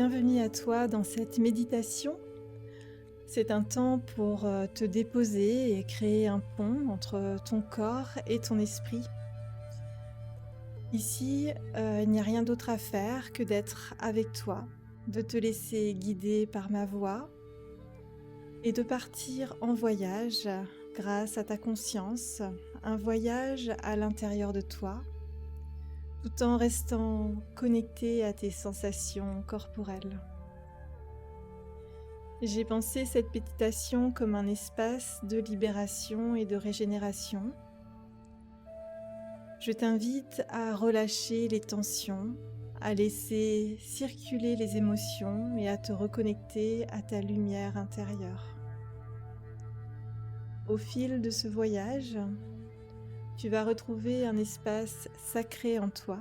bienvenue à toi dans cette méditation. C'est un temps pour te déposer et créer un pont entre ton corps et ton esprit. Ici, il n'y a rien d'autre à faire que d'être avec toi, de te laisser guider par ma voix et de partir en voyage grâce à ta conscience, un voyage à l'intérieur de toi, tout en restant connecté à tes sensations corporelles. J'ai pensé cette méditation comme un espace de libération et de régénération. Je t'invite à relâcher les tensions, à laisser circuler les émotions et à te reconnecter à ta lumière intérieure. Au fil de ce voyage, tu vas retrouver un espace sacré en toi,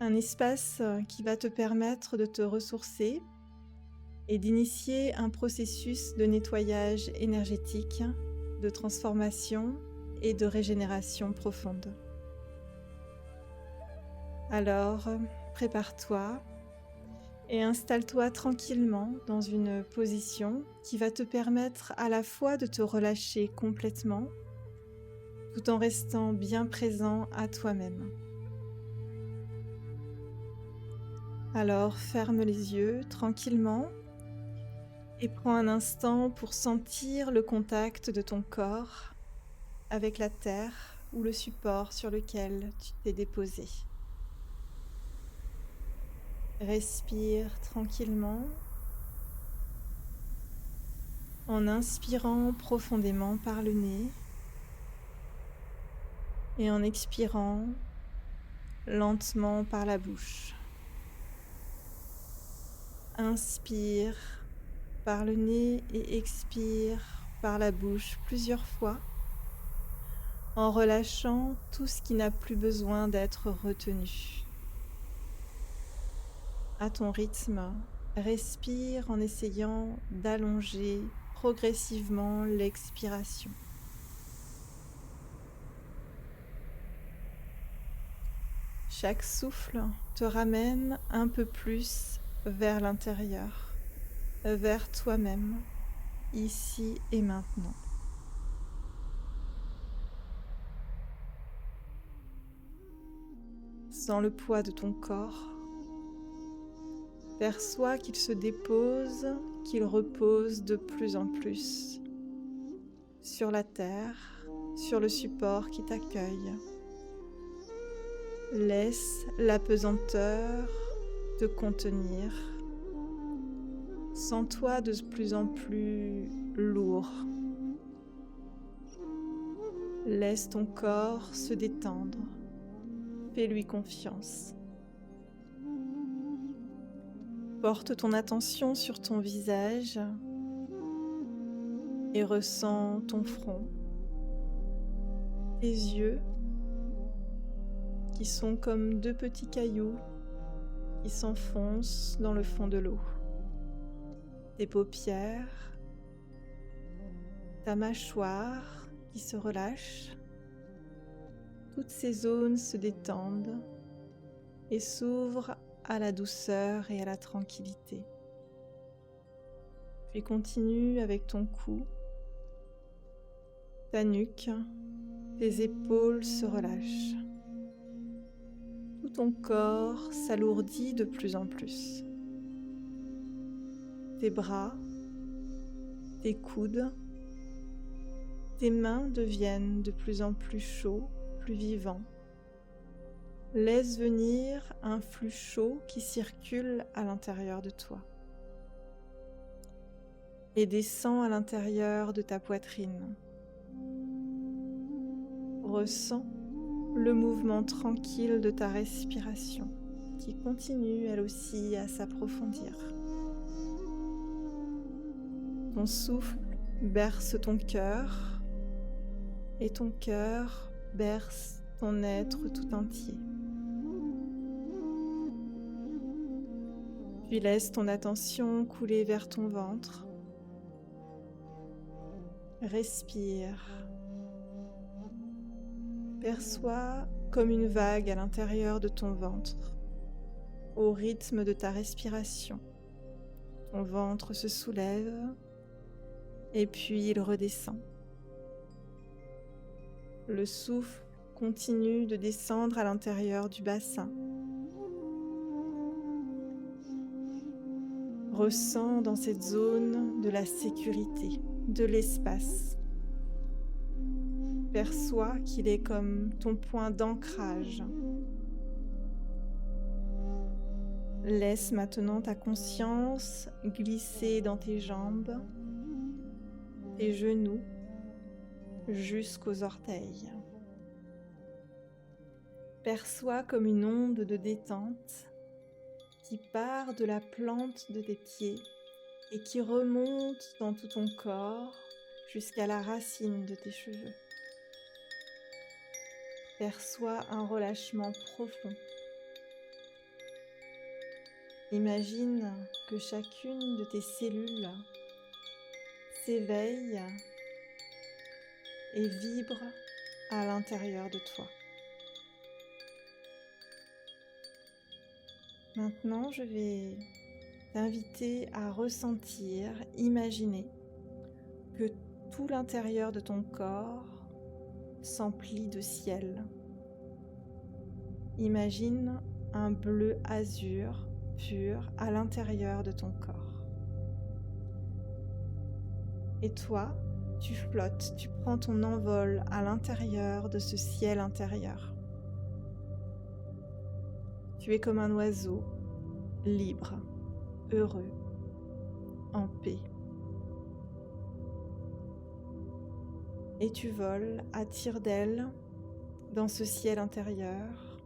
un espace qui va te permettre de te ressourcer et d'initier un processus de nettoyage énergétique, de transformation et de régénération profonde. Alors, prépare-toi et installe-toi tranquillement dans une position qui va te permettre à la fois de te relâcher complètement, tout en restant bien présent à toi-même. Alors, ferme les yeux tranquillement et prends un instant pour sentir le contact de ton corps avec la terre ou le support sur lequel tu t'es déposé. Respire tranquillement en inspirant profondément par le nez et en expirant lentement par la bouche. Inspire par le nez et expire par la bouche plusieurs fois en relâchant tout ce qui n'a plus besoin d'être retenu. À ton rythme, respire en essayant d'allonger progressivement l'expiration. Chaque souffle te ramène un peu plus vers l'intérieur, vers toi-même, ici et maintenant. Sens le poids de ton corps. Perçois qu'il se dépose, qu'il repose de plus en plus sur la terre, sur le support qui t'accueille. Laisse la pesanteur te contenir. Sens-toi de plus en plus lourd. Laisse ton corps se détendre. Fais-lui confiance. Porte ton attention sur ton visage et ressens ton front, tes yeux qui sont comme deux petits cailloux qui s'enfoncent dans le fond de l'eau, tes paupières, ta mâchoire qui se relâche. Toutes ces zones se détendent et s'ouvrent à la douceur et à la tranquillité. Puis continue avec ton cou, ta nuque, tes épaules se relâchent. Tout ton corps s'alourdit de plus en plus. Tes bras, tes coudes, tes mains deviennent de plus en plus chauds, plus vivants. Laisse venir un flux chaud qui circule à l'intérieur de toi et descend à l'intérieur de ta poitrine. Ressens le mouvement tranquille de ta respiration qui continue elle aussi à s'approfondir. Ton souffle berce ton cœur et ton cœur berce ton être tout entier. Puis laisse ton attention couler vers ton ventre. Respire. Perçois comme une vague à l'intérieur de ton ventre. au rythme de ta respiration. Ton ventre se soulève et puis il redescend. Le souffle continue de descendre à l'intérieur du bassin. Ressens dans cette zone de la sécurité, de l'espace. Perçois qu'il est comme ton point d'ancrage. Laisse maintenant ta conscience glisser dans tes jambes, tes genoux, jusqu'aux orteils. Perçois comme une onde de détente qui part de la plante de tes pieds et qui remonte dans tout ton corps jusqu'à la racine de tes cheveux. Perçois un relâchement profond. Imagine que chacune de tes cellules s'éveille et vibre à l'intérieur de toi. Maintenant, je vais t'inviter à ressentir, imaginer que tout l'intérieur de ton corps s'emplit de ciel. Imagine un bleu azur pur à l'intérieur de ton corps. Et toi, tu flottes, tu prends ton envol à l'intérieur de ce ciel intérieur. Tu es comme un oiseau, libre, heureux, en paix. Et tu voles à tire-d'aile dans ce ciel intérieur.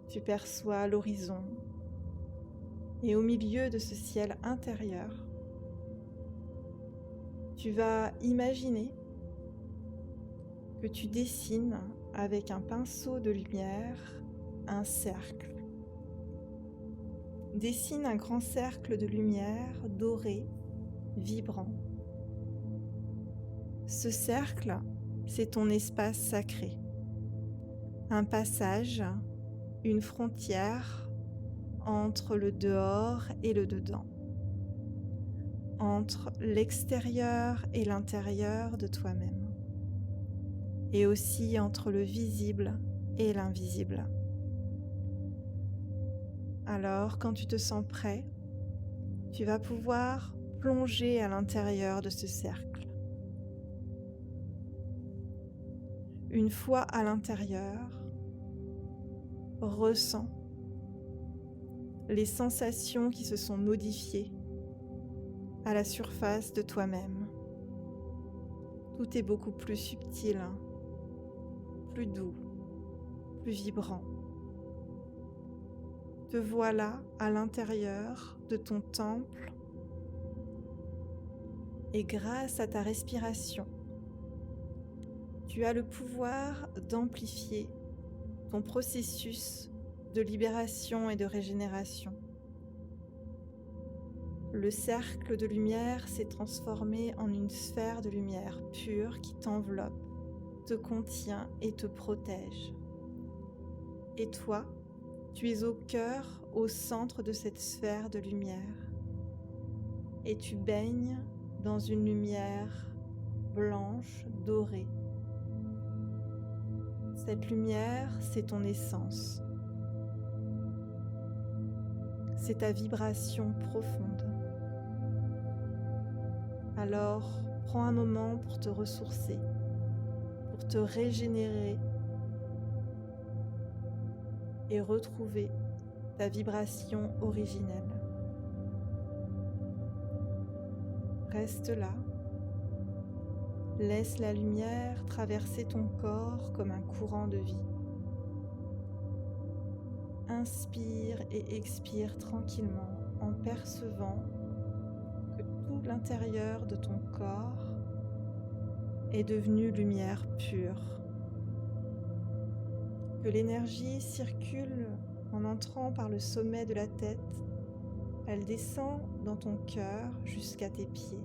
Tu perçois l'horizon. Et au milieu de ce ciel intérieur, tu vas imaginer que tu dessines avec un pinceau de lumière un cercle. Dessine un grand cercle de lumière doré, vibrant. Ce cercle, c'est ton espace sacré. Un passage, une frontière entre le dehors et le dedans. Entre l'extérieur et l'intérieur de toi-même. Et aussi entre le visible et l'invisible. Alors, quand tu te sens prêt, tu vas pouvoir plonger à l'intérieur de ce cercle. Une fois à l'intérieur, ressens les sensations qui se sont modifiées à la surface de toi-même. Tout est beaucoup plus subtil, plus doux, plus vibrant. Te voilà à l'intérieur de ton temple et grâce à ta respiration, tu as le pouvoir d'amplifier ton processus de libération et de régénération. Le cercle de lumière s'est transformé en une sphère de lumière pure qui t'enveloppe, te contient et te protège. Et toi, tu es au cœur, au centre de cette sphère de lumière. Et tu baignes dans une lumière blanche, dorée. Cette lumière, c'est ton essence. C'est ta vibration profonde. Alors, prends un moment pour te ressourcer, pour te régénérer et retrouver ta vibration originelle. Reste là. Laisse la lumière traverser ton corps comme un courant de vie. Inspire et expire tranquillement en percevant que tout l'intérieur de ton corps est devenu lumière pure. Que l'énergie circule en entrant par le sommet de la tête. Elle descend dans ton cœur jusqu'à tes pieds.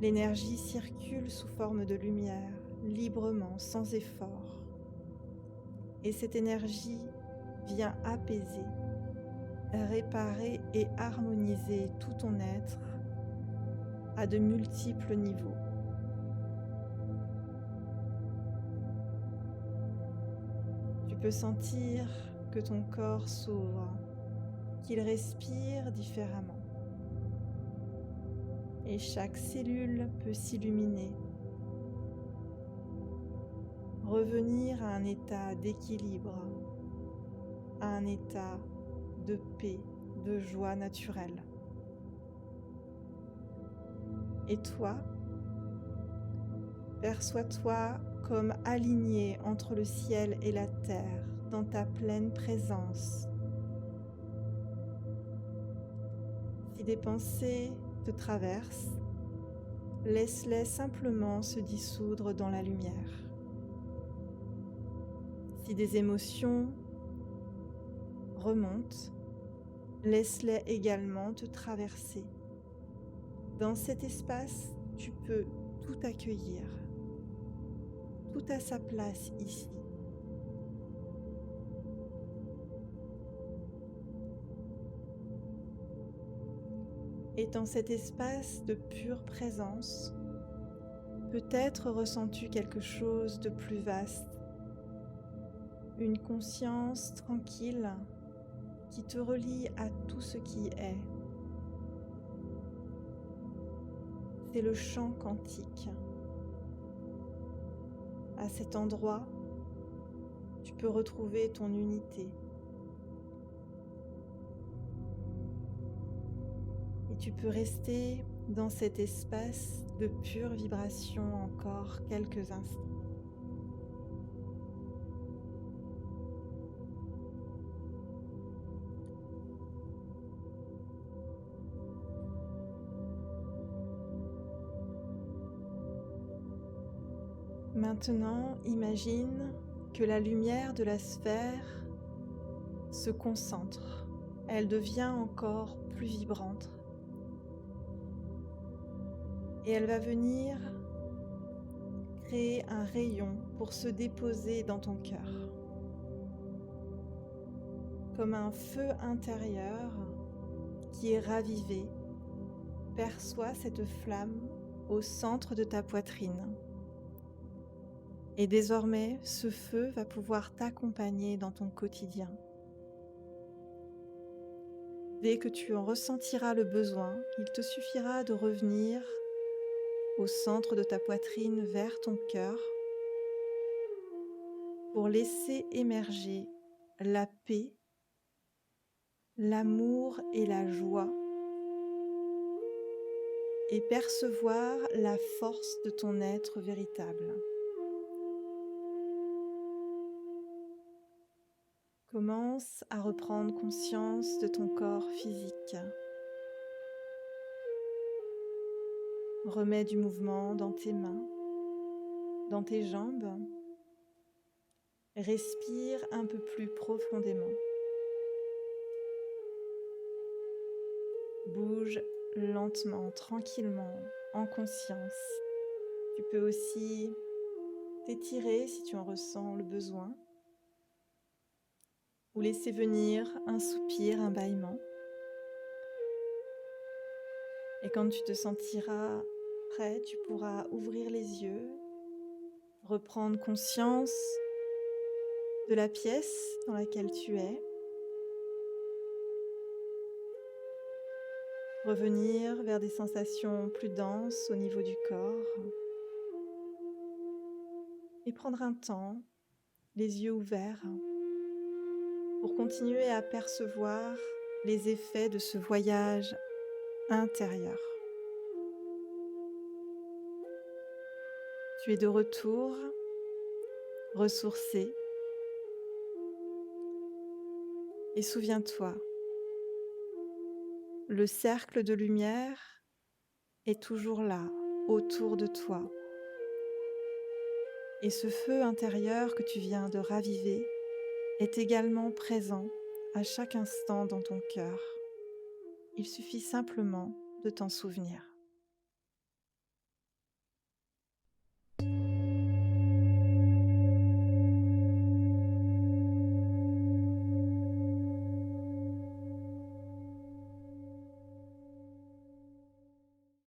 L'énergie circule sous forme de lumière, librement, sans effort. Et cette énergie vient apaiser, réparer et harmoniser tout ton être à de multiples niveaux. Tu peux sentir que ton corps s'ouvre, qu'il respire différemment. Et chaque cellule peut s'illuminer, revenir à un état d'équilibre, à un état de paix, de joie naturelle. Et toi, perçois-toi comme aligné entre le ciel et la terre, dans ta pleine présence. Si des pensées te traversent, laisse-les simplement se dissoudre dans la lumière. Si des émotions remontent, laisse-les également te traverser. Dans cet espace, tu peux tout accueillir. Tout a sa place ici. Et dans cet espace de pure présence, peut-être ressens-tu quelque chose de plus vaste, une conscience tranquille qui te relie à tout ce qui est. C'est le champ quantique. À cet endroit, tu peux retrouver ton unité. Et tu peux rester dans cet espace de pure vibration encore quelques instants. Maintenant, imagine que la lumière de la sphère se concentre. Elle devient encore plus vibrante. Et elle va venir créer un rayon pour se déposer dans ton cœur. Comme un feu intérieur qui est ravivé, perçois cette flamme au centre de ta poitrine. Et désormais, ce feu va pouvoir t'accompagner dans ton quotidien. Dès que tu en ressentiras le besoin, il te suffira de revenir au centre de ta poitrine vers ton cœur pour laisser émerger la paix, l'amour et la joie et percevoir la force de ton être véritable. Commence à reprendre conscience de ton corps physique. Remets du mouvement dans tes mains, dans tes jambes. Respire un peu plus profondément. Bouge lentement, tranquillement, en conscience. Tu peux aussi t'étirer si tu en ressens le besoin, ou laisser venir un soupir, un bâillement. Et quand tu te sentiras prêt, tu pourras ouvrir les yeux, reprendre conscience de la pièce dans laquelle tu es, revenir vers des sensations plus denses au niveau du corps et prendre un temps, les yeux ouverts, pour continuer à percevoir les effets de ce voyage intérieur. Tu es de retour, ressourcé, et souviens-toi, le cercle de lumière est toujours là, autour de toi. Et ce feu intérieur que tu viens de raviver est également présent à chaque instant dans ton cœur. Il suffit simplement de t'en souvenir.